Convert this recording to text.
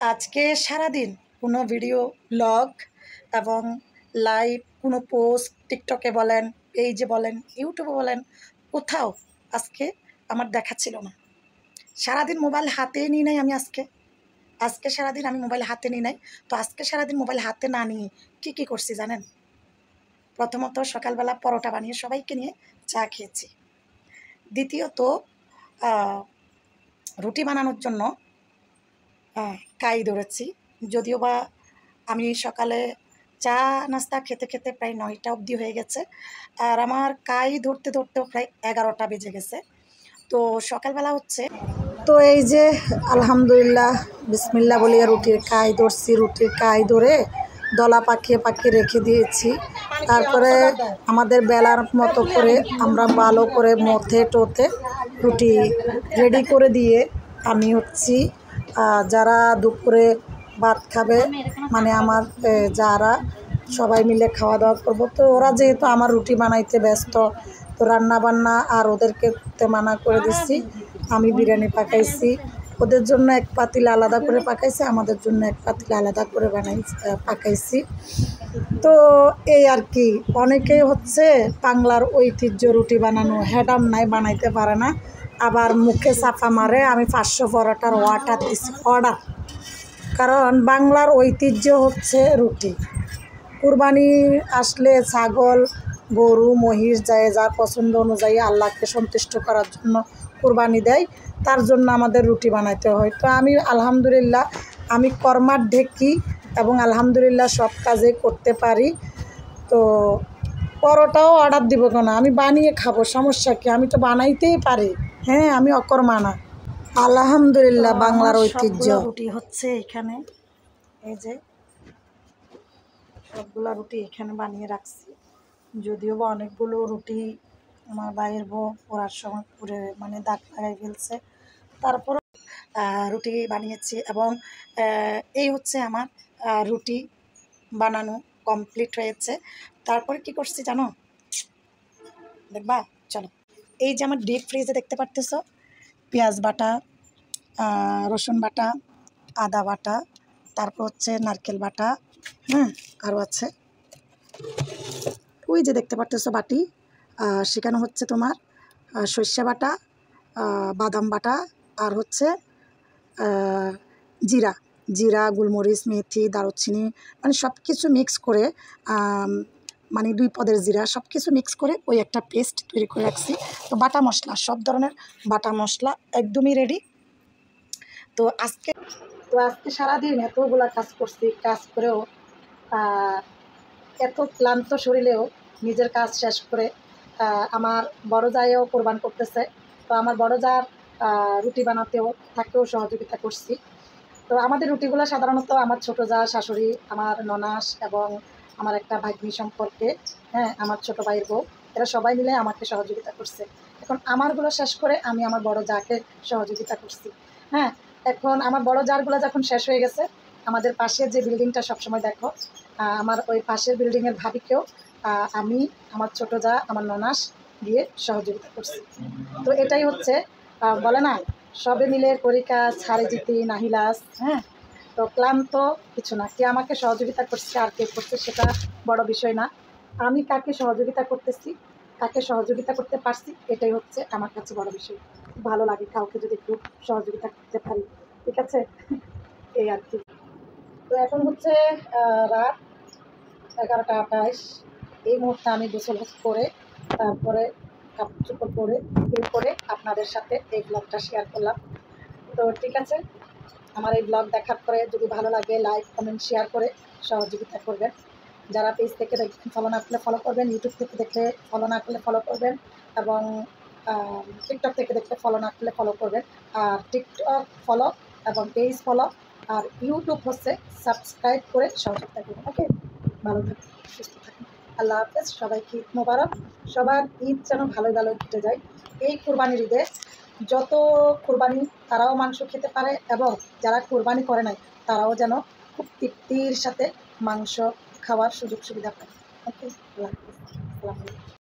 আজকে সারাদিন কোনো ভিডিও ব্লগ এবং লাইভ কোনো পোস্ট টিকটকে বলেন, পেজে বলেন, ইউটিউবে বলেন, কোথাও আজকে আমার দেখা ছিল না। সারাদিন মোবাইল হাতে নিই নাই আমি আজকে সারাদিন আমি মোবাইল হাতে নিই নাই। তো আজকে সারাদিন মোবাইল হাতে না নিয়ে কী করছি জানেন? প্রথমত সকালবেলা পরোটা বানিয়ে সবাইকে নিয়ে চা খেয়েছি। দ্বিতীয়ত রুটি বানানোর জন্য কাই ধরেছি। যদিও বা আমি সকালে চা নাস্তা খেতে খেতে প্রায় 9টা অবধি হয়ে গেছে, আর আমার কাই ধরতে ধরতেও প্রায় 11টা বেজে গেছে। তো সকালবেলা হচ্ছে, তো এই যে আলহামদুলিল্লাহ বিসমিল্লাহ বলিয়া রুটির কাই ধরছি। রুটির কাই ধরে দলা পাকিয়ে পাকিয়ে রেখে দিয়েছি। তারপরে আমাদের বেলার মতো করে আমরা ভালো করে মথে টোতে রুটি রেডি করে দিয়ে আমি যারা দুপুরে ভাত খাবে, মানে আমার যারা সবাই মিলে খাওয়া দাওয়া করবো, তো ওরা যেহেতু আমার রুটি বানাইতে ব্যস্ত, তো রান্না বান্না আর ওদেরকে মানা করে দিচ্ছি। আমি বিরিয়ানি পাকাইছি, ওদের জন্য এক পাতিল আলাদা করে পাকাইছি, আমাদের জন্য এক পাতিল আলাদা করে পাকাইছি। তো এই আর কি, অনেকেই বাংলার ঐতিহ্য রুটি বানানো হ্যাডাম নাই, বানাইতে পারে না, আবার মুখে চাপা মারে। আমি 500 পরোটার অর্ডার দিছি, কারণ বাংলার ঐতিহ্য হচ্ছে রুটি। কুরবানি আসলে ছাগল, গরু, মহিষ যায় যার পছন্দ অনুযায়ী আল্লাহকে সন্তুষ্ট করার জন্য কুরবানি দেয়, তার জন্য আমাদের রুটি বানাইতে হয়। তো আমি আলহামদুলিল্লাহ আমি কর্মার ঢেকি এবং আলহামদুলিল্লাহ সব কাজে করতে পারি। তো পরোটাও অর্ডার দিব কেন, আমি বানিয়ে খাবো, সমস্যা কি? আমি তো বানাইতেই পারি। হ্যাঁ, আমি অকর্মা না। আলহামদুলিল্লাহ বাংলার ঐতিহ্য। রুটি হচ্ছে এখানে, এই যে সবগুলা রুটি এখানে বানিয়ে রাখছি। যদিও বা অনেকগুলো রুটি আমার ভাইয়ের বউ পোড়ার সময় পুড়ে মানে দাগ লাগাই ফেলছে, তারপর রুটি বানিয়েছি। এবং এই হচ্ছে আমার রুটি বানানো কমপ্লিট হয়েছে। তারপরে কি করছি জানো? দেখবা, চলো। এই যে আমার ডিপ ফ্রিজে দেখতে পারতেছ পেঁয়াজ বাটা, রসুন বাটা, আদা বাটা, তারপর নারকেল বাটা, হ্যাঁ, আরও আছে ওই যে দেখতে পারতেছো বাটি, সেখানে তোমার সর্ষে বাটা, বাদাম বাটা, আর জিরা জিরা গোলমরিচ, মেথি, দারুচিনি, মানে সব কিছু মিক্স করে, মানে 2 পদের জিরা, সব কিছু মিক্স করে ওই একটা পেস্ট তৈরি করে রাখছি। তো বাটা মশলা, সব ধরনের বাটা মশলা একদমই রেডি। তো আজকে সারাদিন এতগুলা কাজ করছি, কাজ করেও এত ক্লান্ত শরীরেও নিজের কাজ শেষ করে আমার বড় জায়েও কোরবান করতেছে। তো আমার বড় জার রুটি বানাতেও তাকেও সহযোগিতা করছি। তো আমাদের রুটিগুলো সাধারণত আমার ছোটো জা, শাশুড়ি, আমার ননাস এবং আমার একটা ভাগ্নি সম্পর্কে, হ্যাঁ, আমার ছোটো ভাইয়ের বউ, এরা সবাই মিলে আমাকে সহযোগিতা করছে। এখন আমারগুলো শেষ করে আমি আমার বড় জাকে সহযোগিতা করছি। হ্যাঁ, এখন আমার বড় জারগুলো যখন শেষ হয়ে গেছে, আমাদের পাশের যে বিল্ডিংটা সবসময় দেখো, আমার ওই পাশের বিল্ডিংয়ের ভাবিকেও আমি, আমার ছোটো জা, আমার ননাস দিয়ে সহযোগিতা করছি। তো এটাই বলে না, সবে মিলে করি কাজ, ছাড়ে জিতি নাহিলাস। হ্যাঁ, তো ক্লান্ত কিছু না, কে আমাকে সহযোগিতা করছে আর কে করছে সেটা বড় বিষয় না। আমি কাকে সহযোগিতা করতেছি, কাকে সহযোগিতা করতে পারছি, এটাই আমার কাছে বড় বিষয়। ভালো লাগে কাউকে যদি একটু সহযোগিতা করতে পারি, ঠিক আছে? এই আর কি। তো এখন রাত 11টা 28। এই মুহূর্তে আমি গোসল করে তারপরে কাপড় চোপড় পরে বের করে আপনাদের সাথে এই ব্লগটা শেয়ার করলাম। তো ঠিক আছে, আমার এই ব্লগ দেখার পরে যদি ভালো লাগে লাইক, কমেন্ট, শেয়ার করে সহযোগিতা করবেন। যারা পেজ থেকে দেখবেন, ফলো না করলে ফলো করবেন, ইউটিউব থেকে দেখলে ফলো না করলে ফলো করবেন, এবং টিকটক থেকে দেখলে ফলো না করলে ফলো করবেন। আর টিকটক ফলো এবং পেজ ফলো, আর ইউটিউব সাবস্ক্রাইব করে সহযোগিতা করবেন। ওকে, ভালো থাকুন, সুস্থ থাকুন, আল্লাহ হাফেজ। সবাইকে ঈদ মোবারক। সবার ঈদ যেন ভালোই কেটে যায়। এই কোরবানির ঈদে যত কোরবানি তারাও মাংস খেতে পারে, এবং যারা কোরবানি করে নাই তারাও যেন খুব তৃপ্তির সাথে মাংস খাওয়ার সুযোগ সুবিধা পায়। ওকে, আল্লাহ হাফেজ, আসসালামু আলাইকুম।